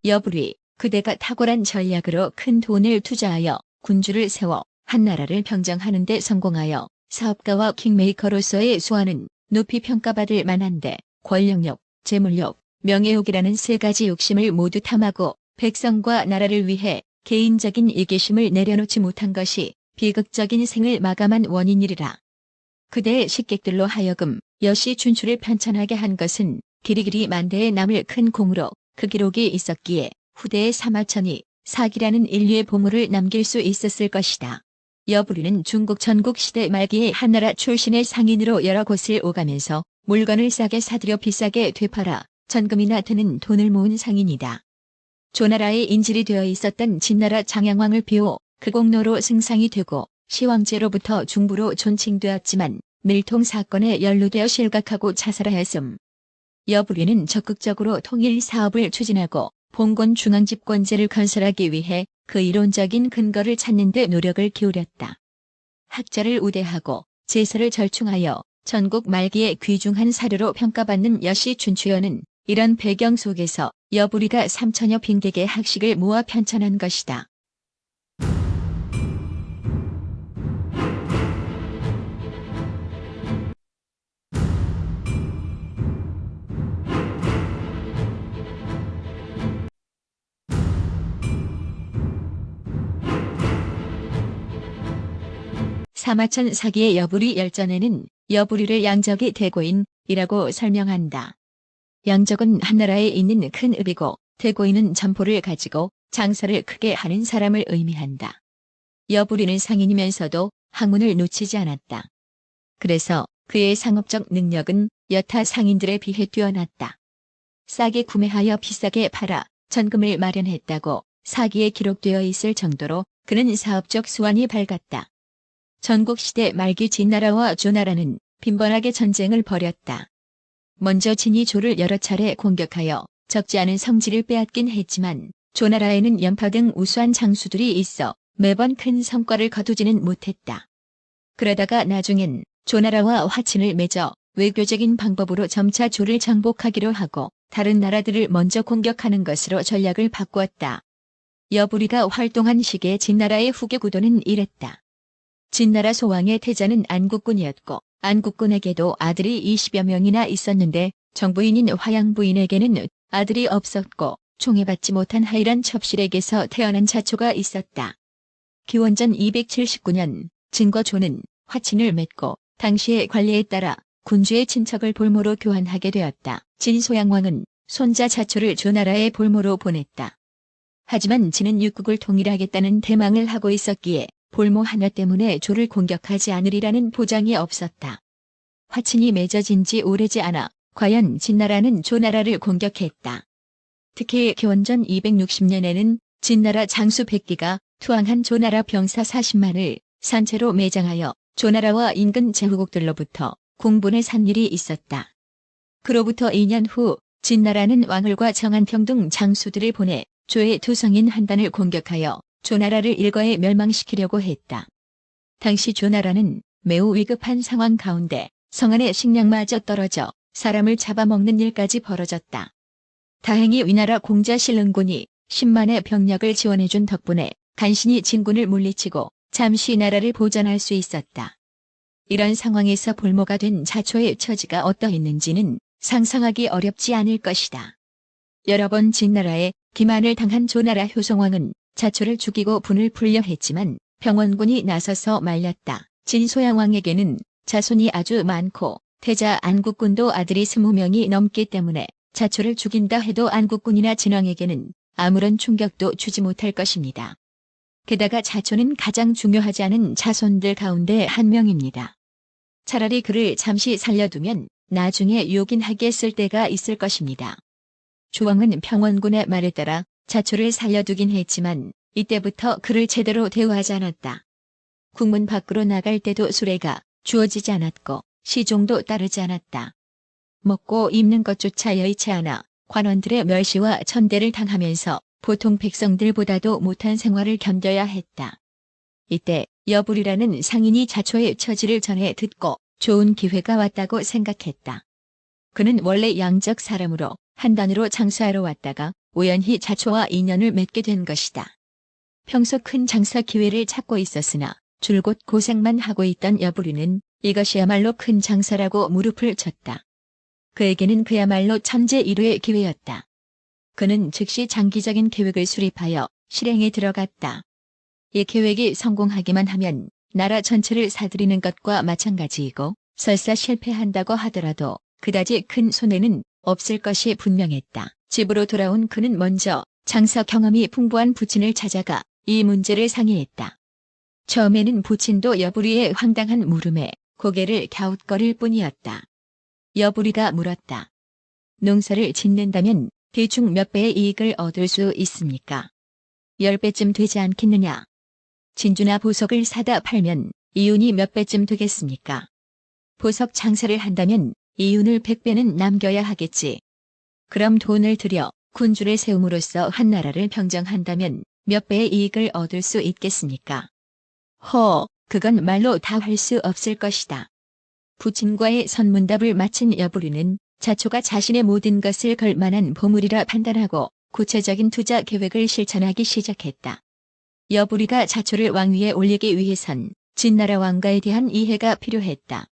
여부리, 그대가 탁월한 전략으로 큰 돈을 투자하여 군주를 세워 한나라를 평정하는 데 성공하여 사업가와 킹메이커로서의 수완은 높이 평가받을 만한데 권력욕, 재물욕, 명예욕이라는 세 가지 욕심을 모두 탐하고 백성과 나라를 위해 개인적인 이기심을 내려놓지 못한 것이 비극적인 생을 마감한 원인이리라. 그대의 식객들로 하여금 여시 춘추를 편찬하게 한 것은 길이길이 만대에 남을 큰 공으로 그 기록이 있었기에 후대의 사마천이 사기라는 인류의 보물을 남길 수 있었을 것이다. 여부리는 중국 전국시대 말기에 한나라 출신의 상인으로 여러 곳을 오가면서 물건을 싸게 사들여 비싸게 되팔아 전금이나 드는 돈을 모은 상인이다. 조나라의 인질이 되어 있었던 진나라 장양왕을 비호 그 공로로 승상이 되고 시황제로부터 중부로 존칭되었지만 밀통 사건에 연루되어 실각하고 자살하였음. 여부리는 적극적으로 통일 사업을 추진하고 봉건 중앙집권제를 건설하기 위해 그 이론적인 근거를 찾는 데 노력을 기울였다. 학자를 우대하고 제서를 절충하여 전국 말기에 귀중한 사료로 평가받는 여시 춘추여는 이런 배경 속에서 여부리가 3천여 빈객의 학식을 모아 편찬한 것이다. 사마천 사기의 여부리 열전에는 여부리를 양적이 대고인이라고 설명한다. 양적은 한나라에 있는 큰 읍이고 대고인은 점포를 가지고 장사를 크게 하는 사람을 의미한다. 여부리는 상인이면서도 학문을 놓치지 않았다. 그래서 그의 상업적 능력은 여타 상인들에 비해 뛰어났다. 싸게 구매하여 비싸게 팔아 전금을 마련했다고 사기에 기록되어 있을 정도로 그는 사업적 수완이 밝았다. 전국시대 말기 진나라와 조나라는 빈번하게 전쟁을 벌였다. 먼저 진이 조를 여러 차례 공격하여 적지 않은 성지를 빼앗긴 했지만 조나라에는 연파 등 우수한 장수들이 있어 매번 큰 성과를 거두지는 못했다. 그러다가 나중엔 조나라와 화친을 맺어 외교적인 방법으로 점차 조를 정복하기로 하고 다른 나라들을 먼저 공격하는 것으로 전략을 바꾸었다. 여부리가 활동한 시기에 진나라의 후계 구도는 이랬다. 진나라 소왕의 태자는 안국군이었고 안국군에게도 아들이 20여 명이나 있었는데 정부인인 화양부인에게는 아들이 없었고 총애받지 못한 하이란 첩실에게서 태어난 자초가 있었다. 기원전 279년 진과 조는 화친을 맺고 당시의 관례에 따라 군주의 친척을 볼모로 교환하게 되었다. 진소양왕은 손자 자초를 조나라의 볼모로 보냈다. 하지만 진은 육국을 통일하겠다는 대망을 하고 있었기에 볼모 하나 때문에 조를 공격하지 않으리라는 보장이 없었다. 화친이 맺어진 지 오래지 않아 과연 진나라는 조나라를 공격했다. 특히 기원전 260년에는 진나라 장수 백기가 투항한 조나라 병사 40만을 산채로 매장하여 조나라와 인근 제후국들로부터 공분을 산 일이 있었다. 그로부터 2년 후 진나라는 왕을과 정한평 등 장수들을 보내 조의 두성인 한단을 공격하여 조나라를 일거에 멸망시키려고 했다. 당시 조나라는 매우 위급한 상황 가운데 성안의 식량마저 떨어져 사람을 잡아먹는 일까지 벌어졌다. 다행히 위나라 공자 신릉군이 10만의 병력을 지원해준 덕분에 간신히 진군을 물리치고 잠시 나라를 보전할 수 있었다. 이런 상황에서 볼모가 된 자초의 처지가 어떠했는지는 상상하기 어렵지 않을 것이다. 여러 번 진나라에 기만을 당한 조나라 효성왕은 자초를 죽이고 분을 풀려 했지만 병원군이 나서서 말렸다. 진소양왕에게는 자손이 아주 많고 태자 안국군도 아들이 20명이 넘기 때문에 자초를 죽인다 해도 안국군이나 진왕에게는 아무런 충격도 주지 못할 것입니다. 게다가 자초는 가장 중요하지 않은 자손들 가운데 한 명입니다. 차라리 그를 잠시 살려두면 나중에 요긴하게 쓸 때가 있을 것입니다. 조왕은 평원군의 말에 따라 자초를 살려두긴 했지만 이때부터 그를 제대로 대우하지 않았다. 국문 밖으로 나갈 때도 수레가 주어지지 않았고 시종도 따르지 않았다. 먹고 입는 것조차 여의치 않아 관원들의 멸시와 천대를 당하면서 보통 백성들보다도 못한 생활을 견뎌야 했다. 이때 여부리라는 상인이 자초의 처지를 전해 듣고 좋은 기회가 왔다고 생각했다. 그는 원래 양적 사람으로 한단으로 장수하러 왔다가 우연히 자초와 인연을 맺게 된 것이다. 평소 큰 장사 기회를 찾고 있었으나 줄곧 고생만 하고 있던 여부리는 이것이야말로 큰 장사라고 무릎을 쳤다. 그에게는 그야말로 천재일우의 기회였다. 그는 즉시 장기적인 계획을 수립하여 실행에 들어갔다. 이 계획이 성공하기만 하면 나라 전체를 사들이는 것과 마찬가지이고 설사 실패한다고 하더라도 그다지 큰 손해는 없을 것이 분명했다. 집으로 돌아온 그는 먼저 장사 경험이 풍부한 부친을 찾아가 이 문제를 상의했다. 처음에는 부친도 여부리의 황당한 물음에 고개를 갸웃거릴 뿐이었다. 여부리가 물었다. 농사를 짓는다면 대충 몇 배의 이익을 얻을 수 있습니까? 10배쯤 되지 않겠느냐? 진주나 보석을 사다 팔면 이윤이 몇 배쯤 되겠습니까? 보석 장사를 한다면 이윤을 100배는 남겨야 하겠지. 그럼 돈을 들여 군주를 세움으로써 한나라를 평정한다면 몇 배의 이익을 얻을 수 있겠습니까? 그건 말로 다 할 수 없을 것이다. 부친과의 선문답을 마친 여부리는 자초가 자신의 모든 것을 걸 만한 보물이라 판단하고 구체적인 투자 계획을 실천하기 시작했다. 여부리가 자초를 왕위에 올리기 위해선 진나라 왕가에 대한 이해가 필요했다.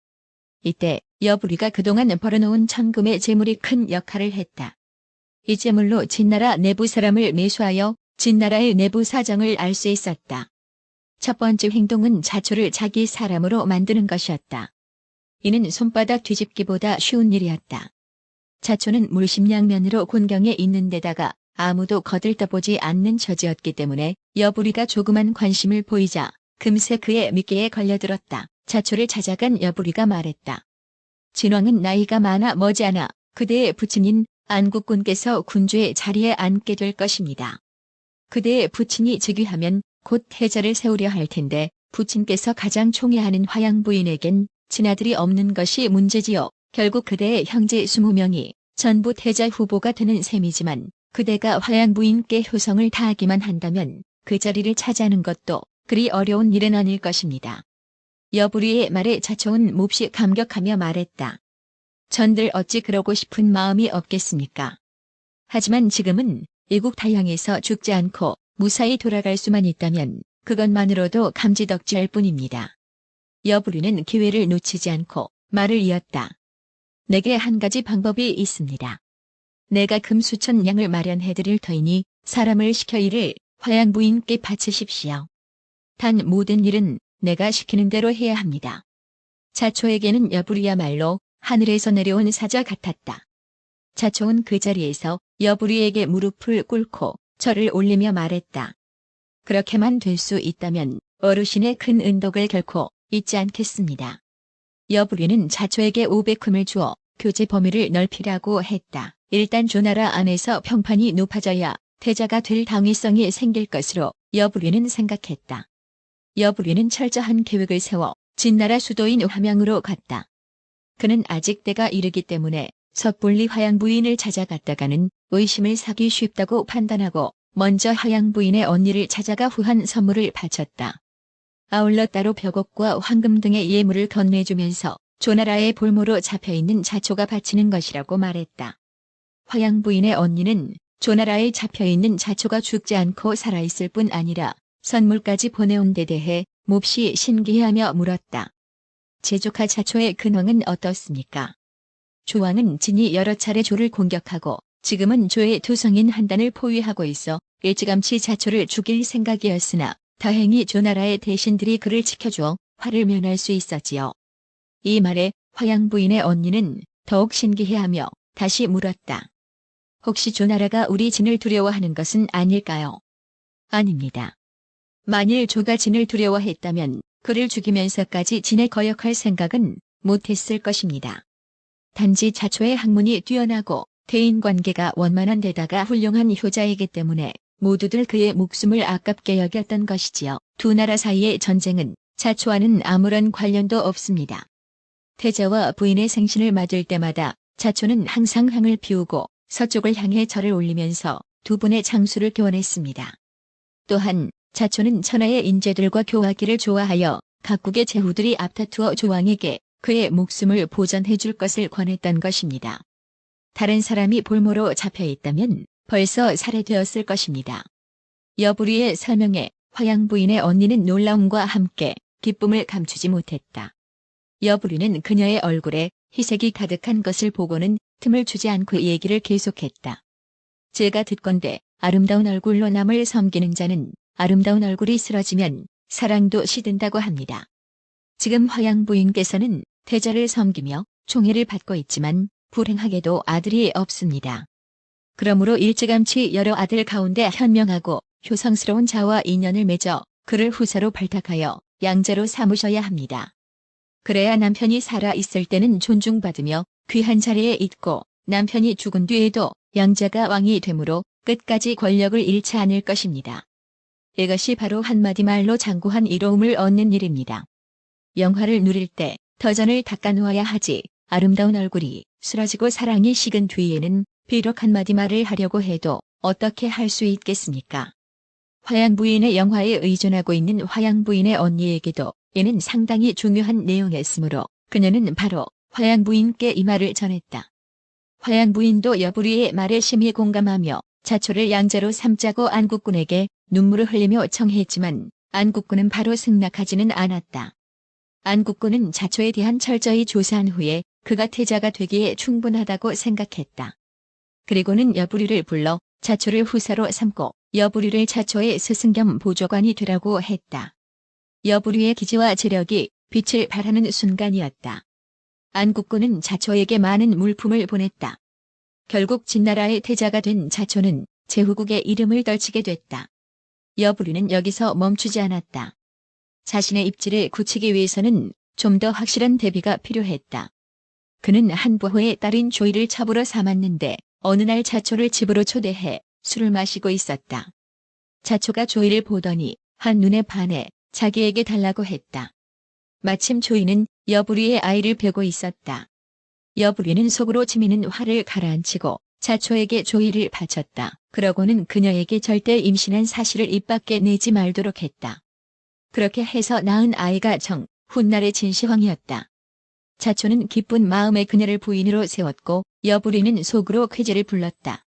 이때 여부리가 그동안 벌어놓은 천금의 재물이 큰 역할을 했다. 이 재물로 진나라 내부 사람을 매수하여 진나라의 내부 사정을 알 수 있었다. 첫 번째 행동은 자초를 자기 사람으로 만드는 것이었다. 이는 손바닥 뒤집기보다 쉬운 일이었다. 자초는 물심양면으로 곤경에 있는 데다가 아무도 거들떠보지 않는 처지였기 때문에 여부리가 조그만 관심을 보이자 금세 그의 미끼에 걸려들었다. 자초를 찾아간 여부리가 말했다. 진왕은 나이가 많아 머지않아 그대의 부친인 안국군께서 군주의 자리에 앉게 될 것입니다. 그대의 부친이 즉위하면 곧 태자를 세우려 할 텐데 부친께서 가장 총애하는 화양부인에겐 친아들이 없는 것이 문제지요. 결국 그대의 형제 20명이 전부 태자 후보가 되는 셈이지만 그대가 화양부인께 효성을 다하기만 한다면 그 자리를 차지하는 것도 그리 어려운 일은 아닐 것입니다. 여부리의 말에 자초는 몹시 감격하며 말했다. 전들 어찌 그러고 싶은 마음이 없겠습니까? 하지만 지금은 이국타향에서 죽지 않고 무사히 돌아갈 수만 있다면 그것만으로도 감지덕지할 뿐입니다. 여부리는 기회를 놓치지 않고 말을 이었다. 내게 한 가지 방법이 있습니다. 내가 금수천 양을 마련해드릴 터이니 사람을 시켜 이를 화양부인께 바치십시오. 단 모든 일은 내가 시키는 대로 해야 합니다. 자초에게는 여부리야말로 하늘에서 내려온 사자 같았다. 자초는 그 자리에서 여부리에게 무릎을 꿇고 절을 올리며 말했다. 그렇게만 될 수 있다면 어르신의 큰 은덕을 결코 잊지 않겠습니다. 여부리는 자초에게 500금을 주어 교제 범위를 넓히라고 했다. 일단 조나라 안에서 평판이 높아져야 태자가 될 당위성이 생길 것으로 여부리는 생각했다. 여부리는 철저한 계획을 세워 진나라 수도인 화명으로 갔다. 그는 아직 때가 이르기 때문에 섣불리 화양부인을 찾아갔다가는 의심을 사기 쉽다고 판단하고 먼저 화양부인의 언니를 찾아가 후한 선물을 바쳤다. 아울러 따로 벽옥과 황금 등의 예물을 건네주면서 조나라의 볼모로 잡혀있는 자초가 바치는 것이라고 말했다. 화양부인의 언니는 조나라에 잡혀있는 자초가 죽지 않고 살아있을 뿐 아니라 선물까지 보내온 데 대해 몹시 신기해하며 물었다. 제조카 자초의 근황은 어떻습니까? 조왕은 진이 여러 차례 조를 공격하고 지금은 조의 투성인 한 단을 포위하고 있어 일찌감치 자초를 죽일 생각이었으나 다행히 조나라의 대신들이 그를 지켜줘 화를 면할 수 있었지요. 이 말에 화양부인의 언니는 더욱 신기해하며 다시 물었다. 혹시 조나라가 우리 진을 두려워하는 것은 아닐까요? 아닙니다. 만일 조가 진을 두려워했다면 그를 죽이면서까지 진에 거역할 생각은 못했을 것입니다. 단지 자초의 학문이 뛰어나고 대인관계가 원만한 데다가 훌륭한 효자이기 때문에 모두들 그의 목숨을 아깝게 여겼던 것이지요. 두 나라 사이의 전쟁은 자초와는 아무런 관련도 없습니다. 태자와 부인의 생신을 맞을 때마다 자초는 항상 향을 피우고 서쪽을 향해 절을 올리면서 두 분의 장수를 교환했습니다. 또한 자초는 천하의 인재들과 교하기를 좋아하여 각국의 제후들이 앞다투어 조왕에게 그의 목숨을 보전해 줄 것을 권했던 것입니다. 다른 사람이 볼모로 잡혀 있다면 벌써 살해되었을 것입니다. 여부리의 설명에 화양 부인의 언니는 놀라움과 함께 기쁨을 감추지 못했다. 여부리는 그녀의 얼굴에 희색이 가득한 것을 보고는 틈을 주지 않고 얘기를 계속했다. 제가 듣건대 아름다운 얼굴로 남을 섬기는 자는 아름다운 얼굴이 쓰러지면 사랑도 시든다고 합니다. 지금 화양 부인께서는 태자를 섬기며 총애를 받고 있지만 불행하게도 아들이 없습니다. 그러므로 일찌감치 여러 아들 가운데 현명하고 효성스러운 자와 인연을 맺어 그를 후사로 발탁하여 양자로 삼으셔야 합니다. 그래야 남편이 살아 있을 때는 존중받으며 귀한 자리에 있고 남편이 죽은 뒤에도 양자가 왕이 되므로 끝까지 권력을 잃지 않을 것입니다. 이것이 바로 한마디 말로 장구한 이로움을 얻는 일입니다. 영화를 누릴 때 터전을 닦아놓아야 하지 아름다운 얼굴이 쓰러지고 사랑이 식은 뒤에는 비록 한마디 말을 하려고 해도 어떻게 할 수 있겠습니까? 화양 부인의 영화에 의존하고 있는 화양 부인의 언니에게도 이는 상당히 중요한 내용이었으므로 그녀는 바로 화양 부인께 이 말을 전했다. 화양 부인도 여부리의 말에 심히 공감하며 자초를 양자로 삼자고 안국군에게 눈물을 흘리며 청했지만 안국군은 바로 승낙하지는 않았다. 안국군은 자초에 대한 철저히 조사한 후에 그가 태자가 되기에 충분하다고 생각했다. 그리고는 여부리를 불러 자초를 후사로 삼고 여부리를 자초의 스승 겸 보조관이 되라고 했다. 여부리의 기지와 재력이 빛을 발하는 순간이었다. 안국군은 자초에게 많은 물품을 보냈다. 결국 진나라의 태자가 된 자초는 제후국의 이름을 떨치게 됐다. 여부리는 여기서 멈추지 않았다. 자신의 입지를 굳히기 위해서는 좀 더 확실한 대비가 필요했다. 그는 한부호의 딸인 조이를 첩으로 삼았는데 어느 날 자초를 집으로 초대해 술을 마시고 있었다. 자초가 조이를 보더니 한눈에 반해 자기에게 달라고 했다. 마침 조이는 여부리의 아이를 뵈고 있었다. 여부리는 속으로 치미는 화를 가라앉히고 자초에게 조이를 바쳤다. 그러고는 그녀에게 절대 임신한 사실을 입 밖에 내지 말도록 했다. 그렇게 해서 낳은 아이가 훗날의 진시황이었다. 자초는 기쁜 마음에 그녀를 부인으로 세웠고 여부리는 속으로 쾌재를 불렀다.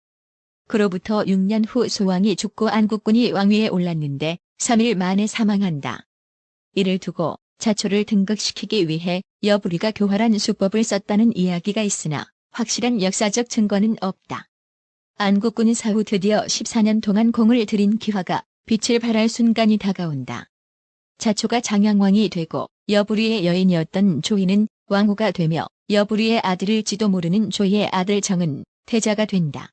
그로부터 6년 후 소왕이 죽고 안국군이 왕위에 올랐는데 3일 만에 사망한다. 이를 두고 자초를 등극시키기 위해 여부리가 교활한 수법을 썼다는 이야기가 있으나 확실한 역사적 증거는 없다. 안국군은 사후 드디어 14년 동안 공을 들인 기화가 빛을 발할 순간이 다가온다. 자초가 장양왕이 되고 여부리의 여인이었던 조이는 왕후가 되며 여부리의 아들일지도 모르는 조이의 아들 정은 태자가 된다.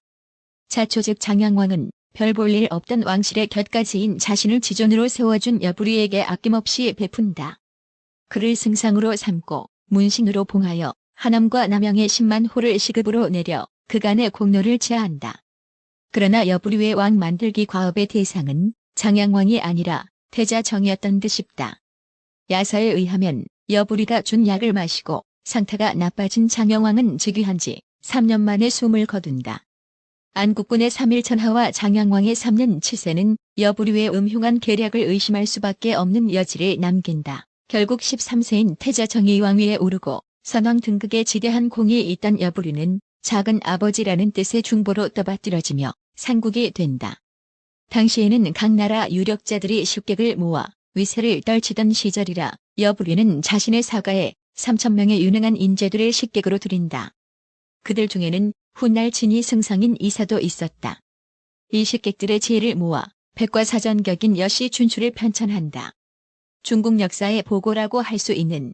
자초 즉 장양왕은 별 볼 일 없던 왕실의 곁가지인 자신을 지존으로 세워준 여부리에게 아낌없이 베푼다. 그를 승상으로 삼고 문신으로 봉하여 하남과 남양의 10만 호를 시급으로 내려 그간의 공로를 제한다. 그러나 여부리의 왕 만들기 과업의 대상은 장양왕이 아니라 태자 정이었던 듯 싶다. 야서에 의하면 여부리가 준 약을 마시고 상태가 나빠진 장영왕은 즉위한 지 3년 만에 숨을 거둔다. 안국군의 3일 전하와 장양왕의 3년 치세는 여부리의 음흉한 계략을 의심할 수밖에 없는 여지를 남긴다. 결국 13세인 태자 정이 왕위에 오르고 선왕 등극에 지대한 공이 있던 여부리는 작은 아버지라는 뜻의 중보로 떠받들어지며 상국이 된다. 당시에는 각 나라 유력자들이 식객을 모아 위세를 떨치던 시절이라 여부리는 자신의 사가에 3,000명의 유능한 인재들을 식객으로 들인다. 그들 중에는 훗날 진이 승상인 이사도 있었다. 이 식객들의 지혜를 모아 백과사전격인 여시 춘추를 편찬한다. 중국 역사의 보고라고 할 수 있는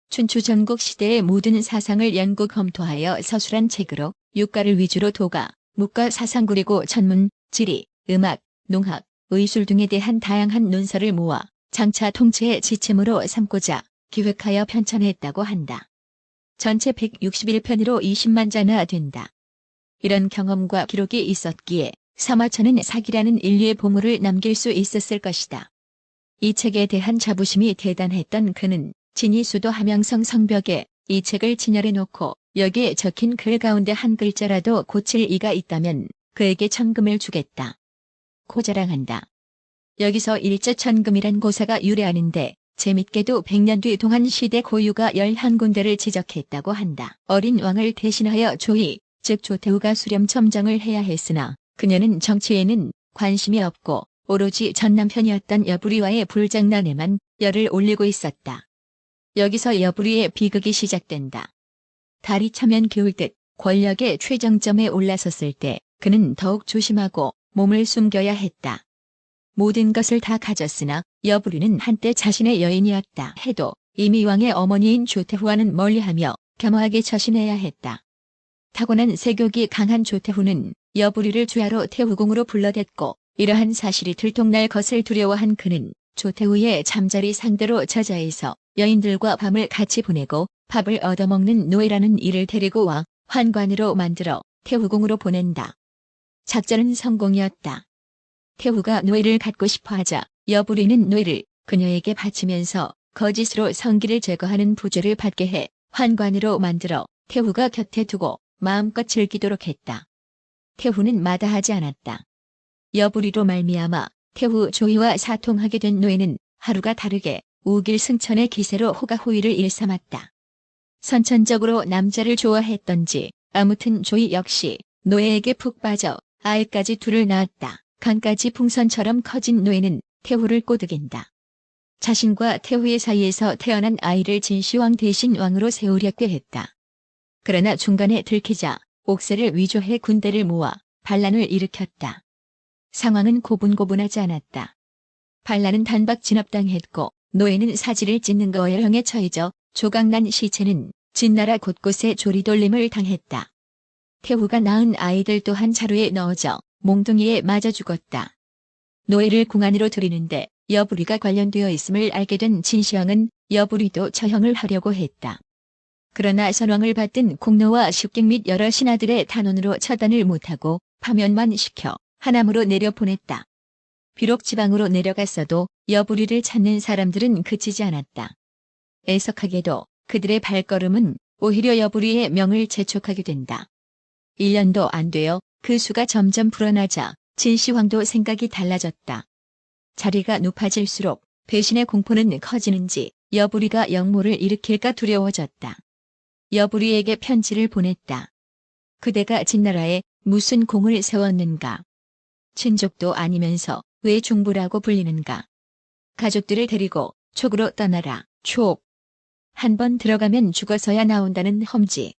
춘추 전국 시대의 모든 사상을 연구 검토하여 서술한 책으로 육가를 위주로 도가, 무가 사상 그리고 천문, 지리, 음악, 농학, 의술 등에 대한 다양한 논설을 모아 장차 통치의 지침으로 삼고자 기획하여 편찬했다고 한다. 전체 161편으로 20만 자나 된다. 이런 경험과 기록이 있었기에 사마천은 사기라는 인류의 보물을 남길 수 있었을 것이다. 이 책에 대한 자부심이 대단했던 그는 진이수도 함양성 성벽에 이 책을 진열해 놓고 여기에 적힌 글 가운데 한 글자라도 고칠 이가 있다면 그에게 천금을 주겠다. 고 자랑한다. 여기서 일제천금이란 고사가 유래하는데 재밌게도 100년 뒤 동안 시대 고유가 11군데를 지적했다고 한다. 어린 왕을 대신하여 조이, 즉 조태후가 수렴 첨정을 해야 했으나 그녀는 정치에는 관심이 없고 오로지 전 남편이었던 여부리와의 불장난에만 열을 올리고 있었다. 여기서 여부리의 비극이 시작된다. 달이 차면 겨울 듯 권력의 최정점에 올라섰을 때 그는 더욱 조심하고 몸을 숨겨야 했다. 모든 것을 다 가졌으나 여부리는 한때 자신의 여인이었다 해도 이미 왕의 어머니인 조태후와는 멀리하며 겸허하게 처신해야 했다. 타고난 세욕이 강한 조태후는 여부리를 주하로 태후궁으로 불러댔고 이러한 사실이 들통날 것을 두려워한 그는 조태후의 잠자리 상대로 저자에서 여인들과 밤을 같이 보내고 밥을 얻어먹는 노예라는 이를 데리고 와 환관으로 만들어 태후궁으로 보낸다. 작전은 성공이었다. 태후가 노예를 갖고 싶어하자 여부리는 노예를 그녀에게 바치면서 거짓으로 성기를 제거하는 부죄를 받게 해 환관으로 만들어 태후가 곁에 두고 마음껏 즐기도록 했다. 태후는 마다하지 않았다. 여부리로 말미암아 태후 조이와 사통하게 된 노예는 하루가 다르게 우길승천의 기세로 호가호위를 일삼았다. 선천적으로 남자를 좋아했던지 아무튼 조이 역시 노예에게 푹 빠져 아이까지 둘을 낳았다. 강까지 풍선처럼 커진 노예는 태후를 꼬드긴다. 자신과 태후의 사이에서 태어난 아이를 진시황 대신 왕으로 세우려고 했다. 그러나 중간에 들키자 옥새를 위조해 군대를 모아 반란을 일으켰다. 상황은 고분고분하지 않았다. 반란은 단박 진압당했고 노예는 사지를 찢는 거열형에 처해져 조각난 시체는 진나라 곳곳에 조리돌림을 당했다. 태후가 낳은 아이들 또한 자루에 넣어져 몽둥이에 맞아 죽었다. 노예를 궁 안으로 들이는데 여부리가 관련되어 있음을 알게 된 진시황은 여부리도 처형을 하려고 했다. 그러나 선왕을 받든 공로와 식객 및 여러 신하들의 탄원으로 처단을 못하고 파면만 시켜 하남으로 내려보냈다. 비록 지방으로 내려갔어도 여부리를 찾는 사람들은 그치지 않았다. 애석하게도 그들의 발걸음은 오히려 여부리의 명을 재촉하게 된다. 1년도 안 되어 그 수가 점점 불어나자 진시황도 생각이 달라졌다. 자리가 높아질수록 배신의 공포는 커지는지 여부리가 역모를 일으킬까 두려워졌다. 여부리에게 편지를 보냈다. 그대가 진나라에 무슨 공을 세웠는가? 친족도 아니면서 왜 중부라고 불리는가? 가족들을 데리고 촉으로 떠나라. 촉. 한 번 들어가면 죽어서야 나온다는 험지.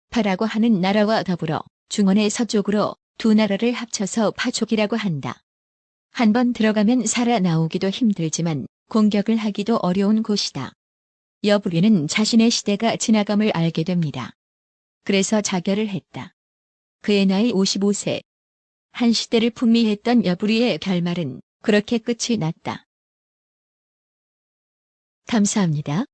파라고 하는 나라와 더불어 중원의 서쪽으로 두 나라를 합쳐서 파촉이라고 한다. 한 번 들어가면 살아나오기도 힘들지만 공격을 하기도 어려운 곳이다. 여부리는 자신의 시대가 지나감을 알게 됩니다. 그래서 자결을 했다. 그의 나이 55세. 한 시대를 풍미했던 여부리의 결말은 그렇게 끝이 났다. 감사합니다.